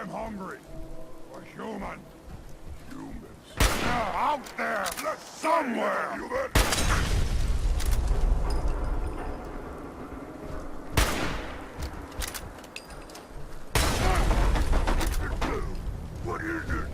I'm hungry. We're human. Humans. They're out there! Somewhere! Human! What is it?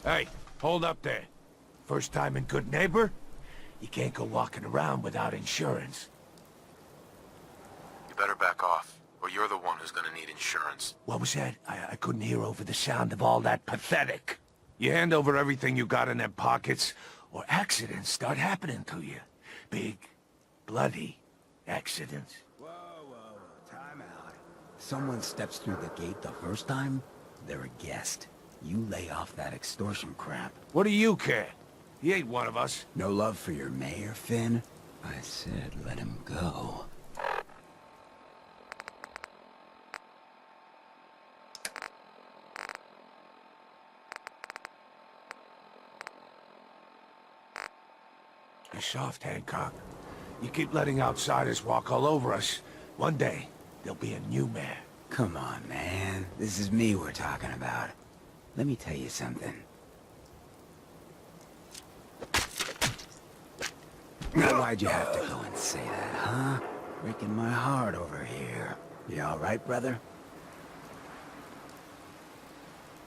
Hey, hold up there. First time in Goodneighbor? You can't go walking around without insurance. You better back off, or you're the one who's gonna need insurance. What was that? I couldn't hear over the sound of all that pathetic. You hand over everything you got in them pockets, or accidents start happening to you. Big, bloody accidents. Whoa, time out. Someone steps through the gate the first time, they're a guest. You lay off that extortion crap. What do you care? He ain't one of us. No love for your mayor, Finn? I said let him go. You're soft, Hancock. You keep letting outsiders walk all over us. One day, there'll be a new mayor. Come on, man. This is me we're talking about. Let me tell you something. Now, why'd you have to go and say that, huh? Breaking my heart over here. You all right, brother?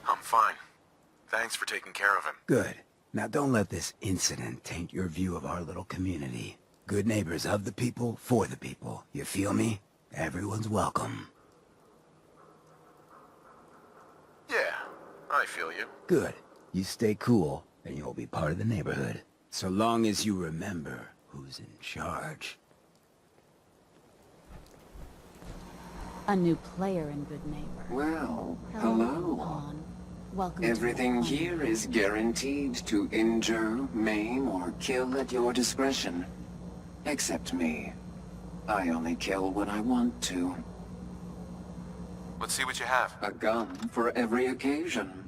I'm fine. Thanks for taking care of him. Good. Now don't let this incident taint your view of our little community. Good neighbors of the people, for the people. You feel me? Everyone's welcome. Yeah, I feel you. Good. You stay cool, and you'll be part of the neighborhood. So long as you remember who's in charge. A new player in Goodneighbor. Well, hello. Pawn. Welcome Everything to the here is guaranteed to injure, maim, or kill at your discretion. Except me. I only kill when I want to. Let's see what you have. A gun for every occasion.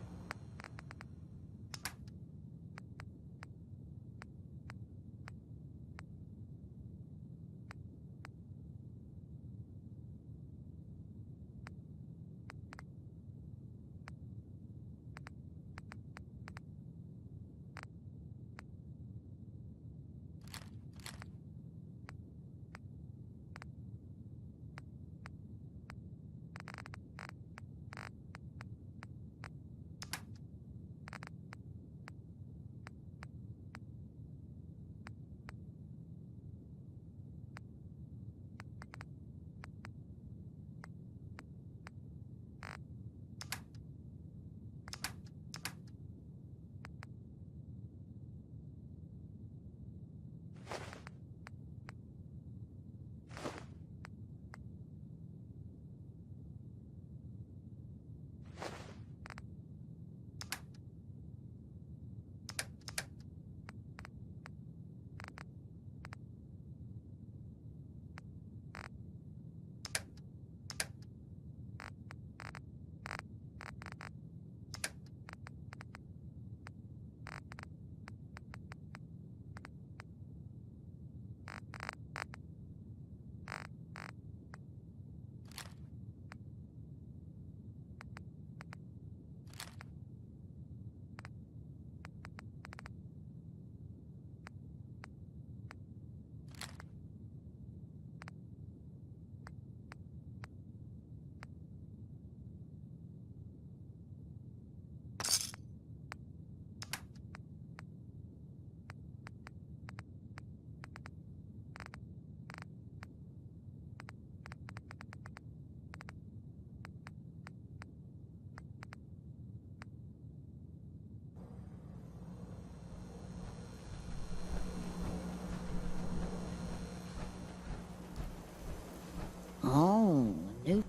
Oh, new.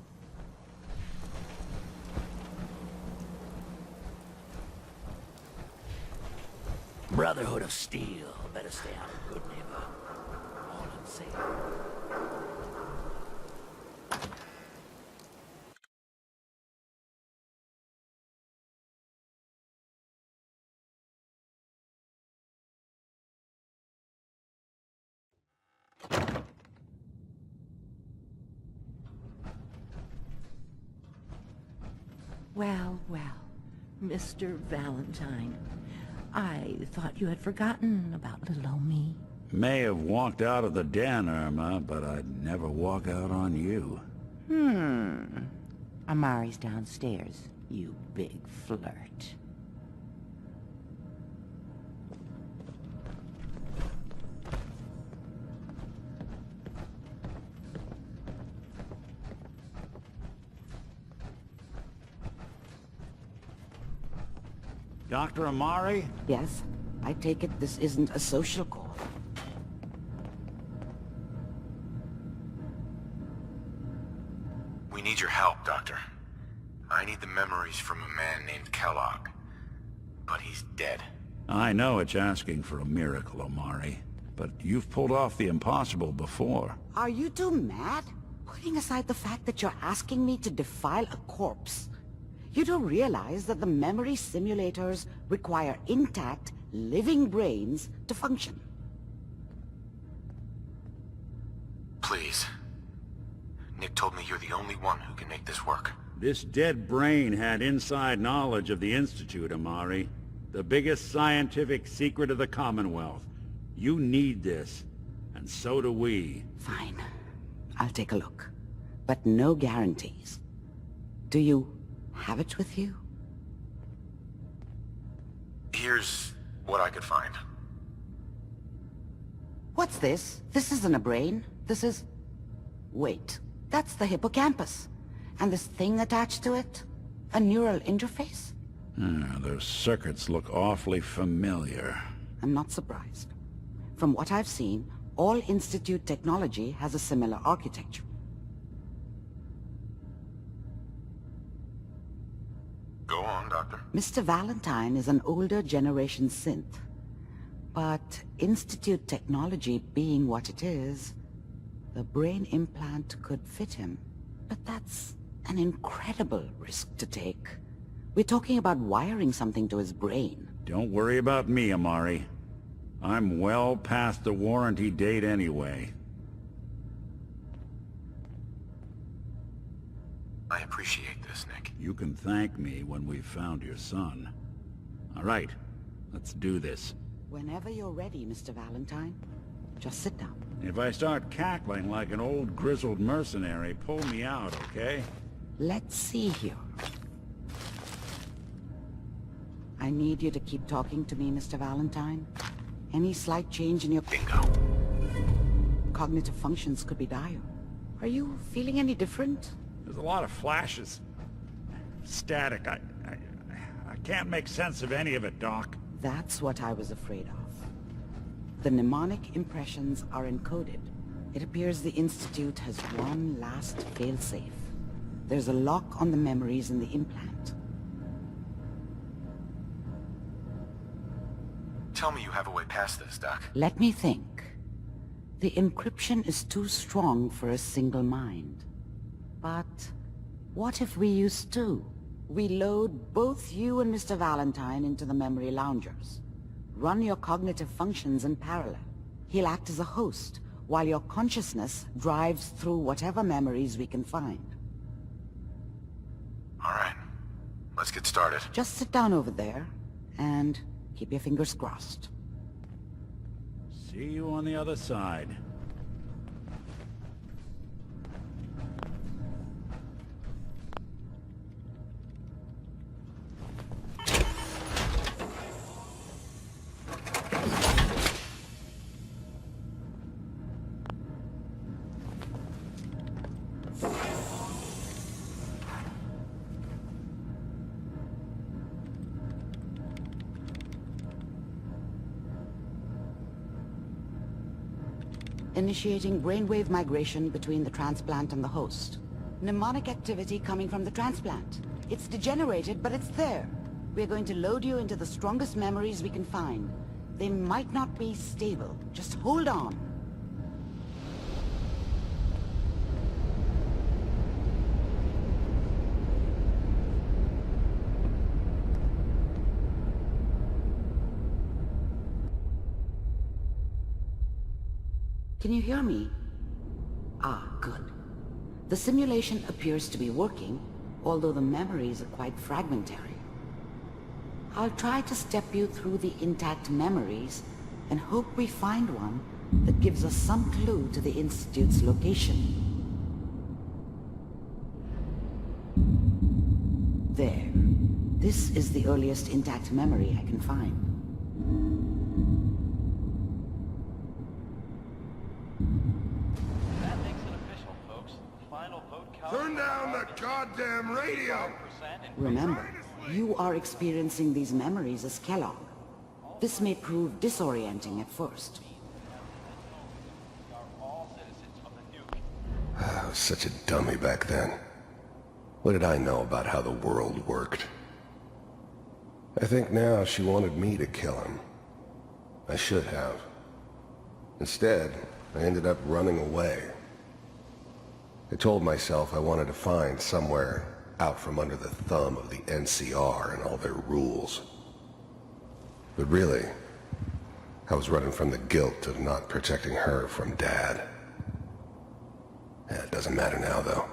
Brotherhood of Steel. Better stay out of Goodneighbor. All I'm saying. Well, well, Mr. Valentine, I thought you had forgotten about little old me. May have walked out of the den, Irma, but I'd never walk out on you. Amari's downstairs, you big flirt. Dr. Amari? Yes, I take it this isn't a social call. We need your help, Doctor. I need the memories from a man named Kellogg. But he's dead. I know it's asking for a miracle, Amari. But you've pulled off the impossible before. Are you two mad? Putting aside the fact that you're asking me to defile a corpse, you do realize that the memory simulators require intact, living brains to function. Please. Nick told me you're the only one who can make this work. This dead brain had inside knowledge of the Institute, Amari. The biggest scientific secret of the Commonwealth. You need this, and so do we. Fine. I'll take a look. But no guarantees. Do you have it with you? Here's what I could find. What's this? This isn't a brain. This is... Wait. That's the hippocampus. And this thing attached to it? A neural interface? Those circuits look awfully familiar. I'm not surprised. From what I've seen, all Institute technology has a similar architecture. Go on, Doctor. Mr. Valentine is an older generation synth. But Institute technology being what it is, the brain implant could fit him. But that's an incredible risk to take. We're talking about wiring something to his brain. Don't worry about me, Amari. I'm well past the warranty date anyway. I appreciate this, Nick. You can thank me when we've found your son. All right, let's do this. Whenever you're ready, Mr. Valentine. Just sit down. If I start cackling like an old grizzled mercenary, pull me out, okay? Let's see here. I need you to keep talking to me, Mr. Valentine. Any slight change in your... Bingo. Cognitive functions could be dire. Are you feeling any different? There's a lot of flashes. Static. I can't make sense of any of it, Doc. That's what I was afraid of. The mnemonic impressions are encoded. It appears the Institute has one last failsafe. There's a lock on the memories in the implant. Tell me you have a way past this, Doc. Let me think. The encryption is too strong for a single mind. But what if we use two? We load both you and Mr. Valentine into the memory loungers. Run your cognitive functions in parallel. He'll act as a host, while your consciousness drives through whatever memories we can find. All right. Let's get started. Just sit down over there, and keep your fingers crossed. See you on the other side. Initiating brainwave migration between the transplant and the host. Mnemonic activity coming from the transplant. It's degenerated, but it's there. We're going to load you into the strongest memories we can find. They might not be stable. Just hold on. Can you hear me? Ah, good. The simulation appears to be working, although the memories are quite fragmentary. I'll try to step you through the intact memories and hope we find one that gives us some clue to the Institute's location. There. This is the earliest intact memory I can find. That makes it official, folks. Final vote count. Turn down the goddamn radio! Remember, You are experiencing these memories as Kellogg. This may prove disorienting at first. I was such a dummy back then. What did I know about how the world worked? I think now she wanted me to kill him. I should have. Instead, I ended up running away. I told myself I wanted to find somewhere out from under the thumb of the NCR and all their rules. But really, I was running from the guilt of not protecting her from Dad. Yeah, it doesn't matter now, though.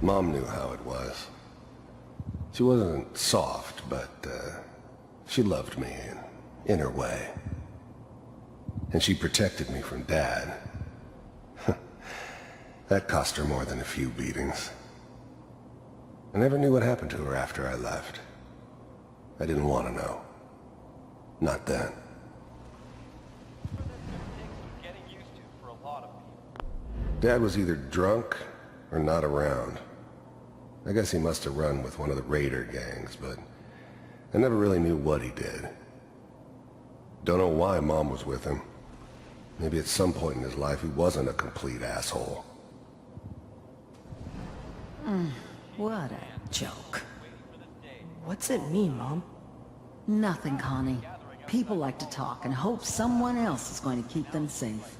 Mom knew how it was. She wasn't soft, but she loved me in her way. And she protected me from Dad. That cost her more than a few beatings. I never knew what happened to her after I left. I didn't want to know. Not then. Dad was either drunk or not around. I guess he must have run with one of the raider gangs, but I never really knew what he did. Don't know why Mom was with him. Maybe at some point in his life he wasn't a complete asshole. What a joke. What's it mean, Mom? Nothing, Connie. People like to talk and hope someone else is going to keep them safe.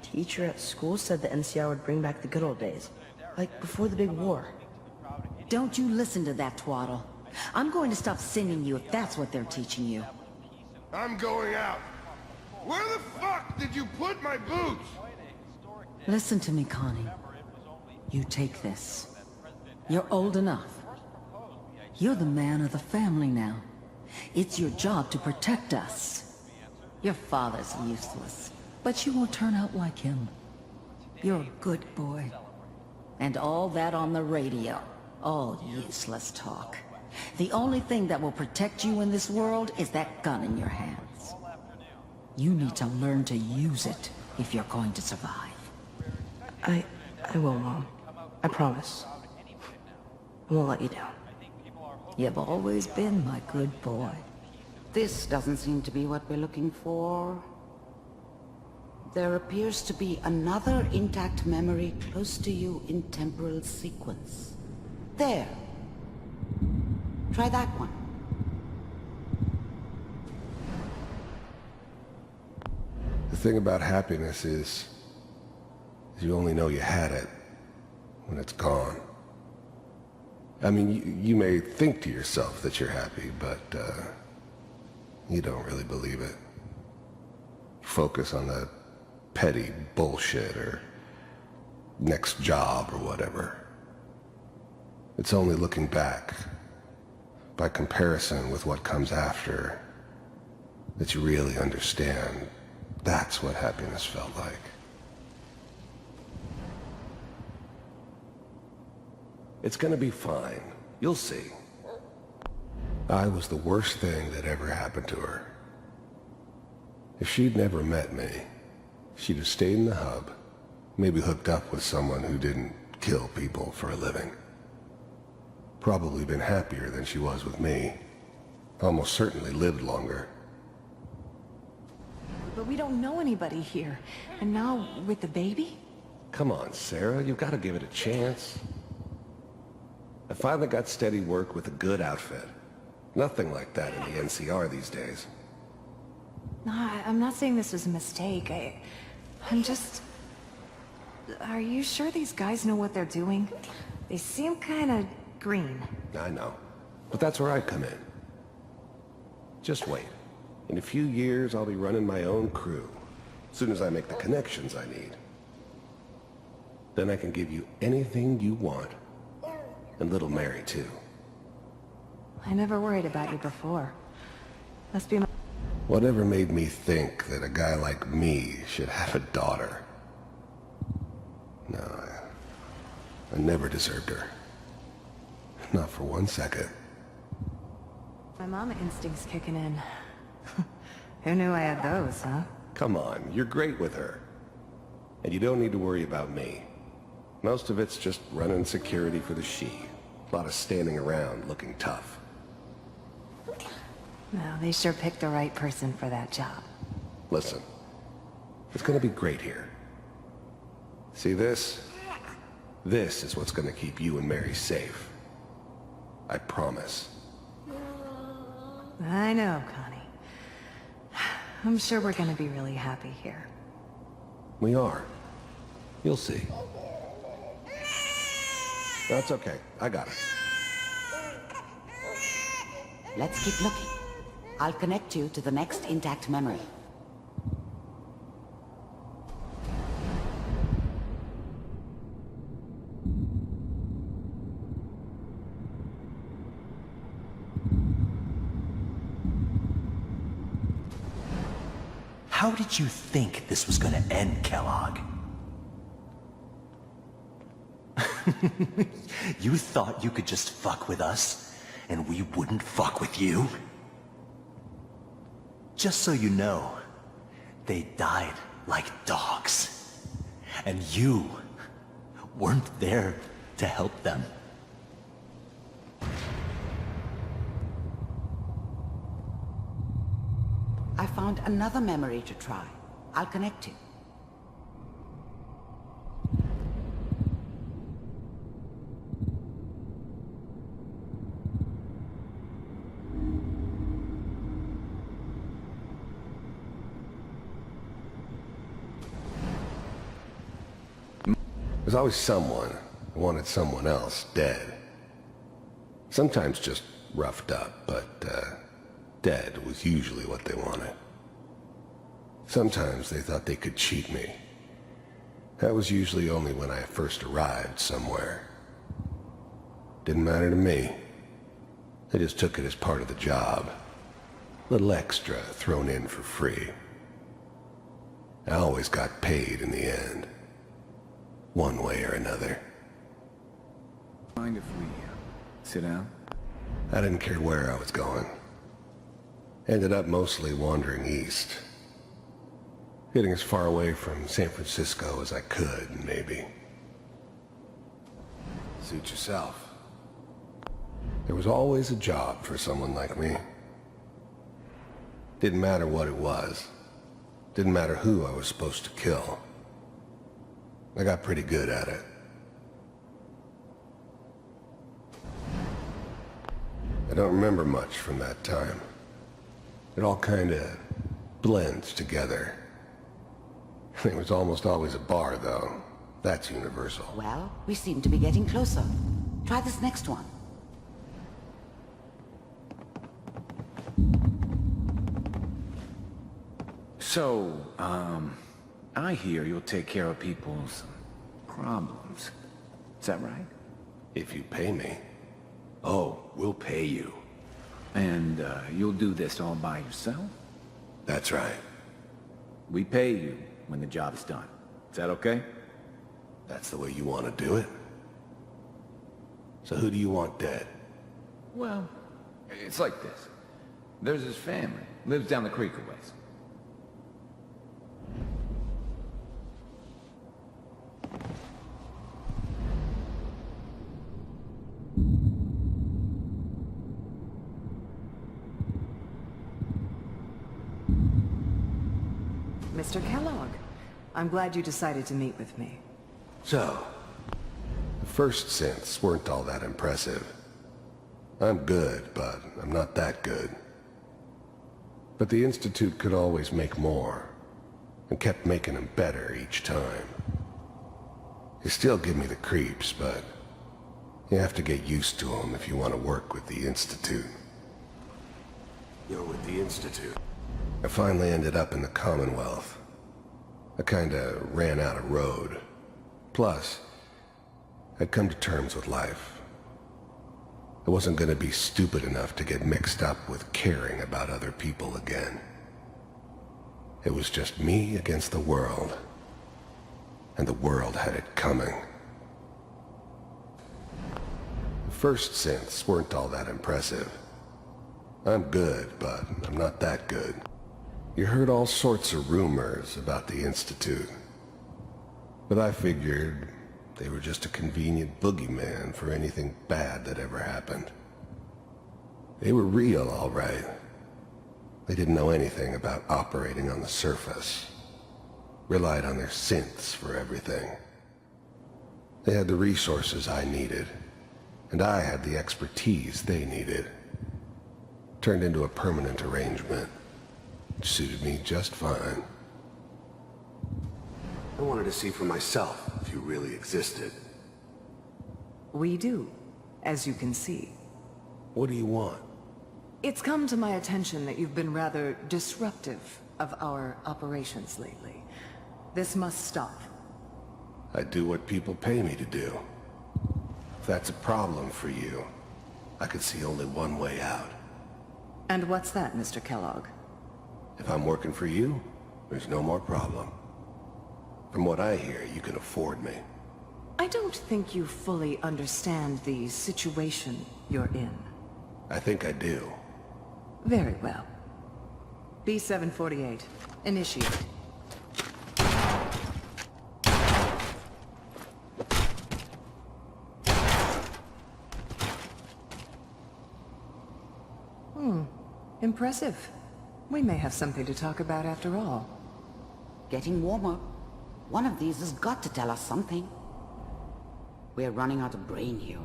Teacher at school said the NCR would bring back the good old days. Like before the big war. Don't you listen to that twaddle. I'm going to stop singing you if that's what they're teaching you. I'm going out. Where the fuck did you put my boots? Listen to me, Connie. You take this. You're old enough. You're the man of the family now. It's your job to protect us. Your father's useless, but you won't turn out like him. You're a good boy. And all that on the radio, all useless talk. The only thing that will protect you in this world is that gun in your hands. You need to learn to use it if you're going to survive. I will, Mom. I promise. I won't let you down. You've always been my good boy. This doesn't seem to be what we're looking for. There appears to be another intact memory close to you in temporal sequence. There. Try that one. The thing about happiness is you only know you had it when it's gone. I mean, you may think to yourself that you're happy, but you don't really believe it. Focus on that petty bullshit or next job or whatever. It's only looking back, by comparison with what comes after, that you really understand that's what happiness felt like. It's gonna be fine. You'll see. I was the worst thing that ever happened to her. If she'd never met me, she'd have stayed in the hub, maybe hooked up with someone who didn't kill people for a living. Probably been happier than she was with me. Almost certainly lived longer. But we don't know anybody here. And now, with the baby? Come on, Sarah, you've got to give it a chance. I finally got steady work with a good outfit. Nothing like that in the NCR these days. No, I'm not saying this was a mistake. I'm just... Are you sure these guys know what they're doing? They seem kinda green. I know. But that's where I come in. Just wait. In a few years, I'll be running my own crew. As soon as I make the connections I need. Then I can give you anything you want. And little Mary, too. I never worried about you before. Must be my... Whatever made me think that a guy like me should have a daughter? No, I never deserved her. Not for 1 second. My mama instinct's kicking in. Who knew I had those, huh? Come on, you're great with her. And you don't need to worry about me. Most of it's just running security for the she. A lot of standing around looking tough. Well, they sure picked the right person for that job. Listen, it's gonna be great here. See this? This is what's gonna keep you and Mary safe. I promise. I know, Connie. I'm sure we're gonna be really happy here. We are. You'll see. That's okay. I got it. Let's keep looking. I'll connect you to the next intact memory. How did you think this was gonna end, Kellogg? You thought you could just fuck with us, and we wouldn't fuck with you? Just so you know, they died like dogs. And you weren't there to help them. I found another memory to try. I'll connect you. There's always someone who wanted someone else dead. Sometimes just roughed up, but dead was usually what they wanted. Sometimes they thought they could cheat me. That was usually only when I first arrived somewhere. Didn't matter to me. They just took it as part of the job. Little extra thrown in for free. I always got paid in the end. One way or another. Mind if we sit down? I didn't care where I was going. Ended up mostly wandering east. Getting as far away from San Francisco as I could, maybe. Suit yourself. There was always a job for someone like me. Didn't matter what it was. Didn't matter who I was supposed to kill. I got pretty good at it. I don't remember much from that time. It all kinda blends together. There was almost always a bar, though. That's universal. Well, we seem to be getting closer. Try this next one. So, I hear you'll take care of people's problems. Is that right? If you pay me. Oh, we'll pay you. And, you'll do this all by yourself? That's right. We pay you when the job's done. Is that okay? That's the way you want to do it? So who do you want dead? Well, it's like this. There's his family. Lives down the creek a ways. Mr. Kellogg, I'm glad you decided to meet with me. So, the first synths weren't all that impressive. I'm good, but I'm not that good. But the Institute could always make more, and kept making them better each time. They still give me the creeps, but you have to get used to them if you want to work with the Institute. You're with the Institute. I finally ended up in the Commonwealth. I kinda ran out of road. Plus, I'd come to terms with life. I wasn't gonna be stupid enough to get mixed up with caring about other people again. It was just me against the world. And the world had it coming. The first synths weren't all that impressive. I'm good, but I'm not that good. You heard all sorts of rumors about the Institute. But I figured they were just a convenient boogeyman for anything bad that ever happened. They were real, all right. They didn't know anything about operating on the surface. Relied on their synths for everything. They had the resources I needed, and I had the expertise they needed. Turned into a permanent arrangement, which suited me just fine. I wanted to see for myself if you really existed. We do, as you can see. What do you want? It's come to my attention that you've been rather disruptive of our operations lately. This must stop. I do what people pay me to do. If that's a problem for you, I could see only one way out. And what's that, Mr. Kellogg? If I'm working for you, there's no more problem. From what I hear, you can afford me. I don't think you fully understand the situation you're in. I think I do. Very well. B-748, initiate. Impressive. We may have something to talk about after all. Getting warmer. One of these has got to tell us something. We're running out of brain here.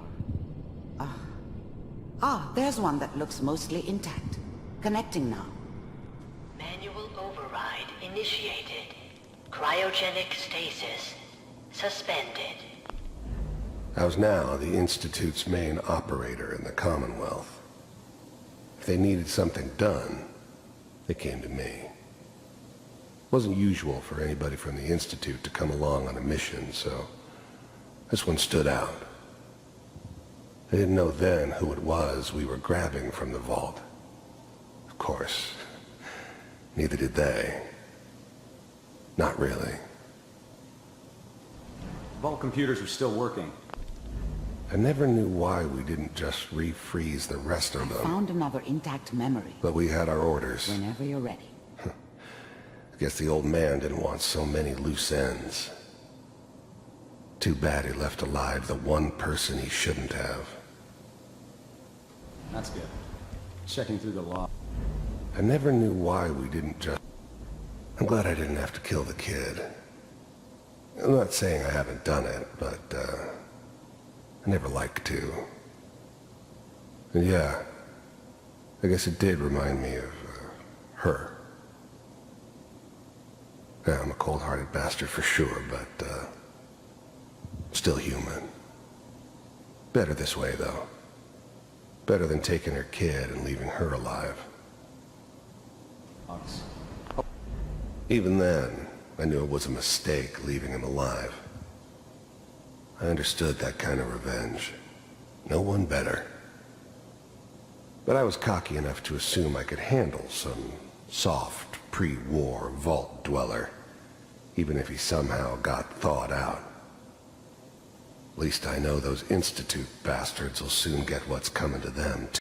There's one that looks mostly intact. Connecting now. Manual override initiated. Cryogenic stasis suspended. I was now the Institute's main operator in the Commonwealth. If they needed something done, they came to me. It wasn't usual for anybody from the Institute to come along on a mission, so this one stood out. I didn't know then who it was we were grabbing from the vault. Of course, neither did they. Not really. Vault computers are still working. I never knew why we didn't just refreeze the rest of them. Found another intact memory. But we had our orders. Whenever you're ready. I guess the old man didn't want so many loose ends. Too bad he left alive the one person he shouldn't have. That's good. Checking through the log. I never knew why we didn't just... I'm glad I didn't have to kill the kid. I'm not saying I haven't done it, but, I never liked to. And yeah, I guess it did remind me of, her. Yeah, I'm a cold-hearted bastard for sure, but, still human. Better this way, though. Better than taking her kid and leaving her alive. Even then, I knew it was a mistake leaving him alive. I understood that kind of revenge. No one better. But I was cocky enough to assume I could handle some soft, pre-war vault dweller, even if he somehow got thawed out. At least I know those Institute bastards will soon get what's coming to them, too.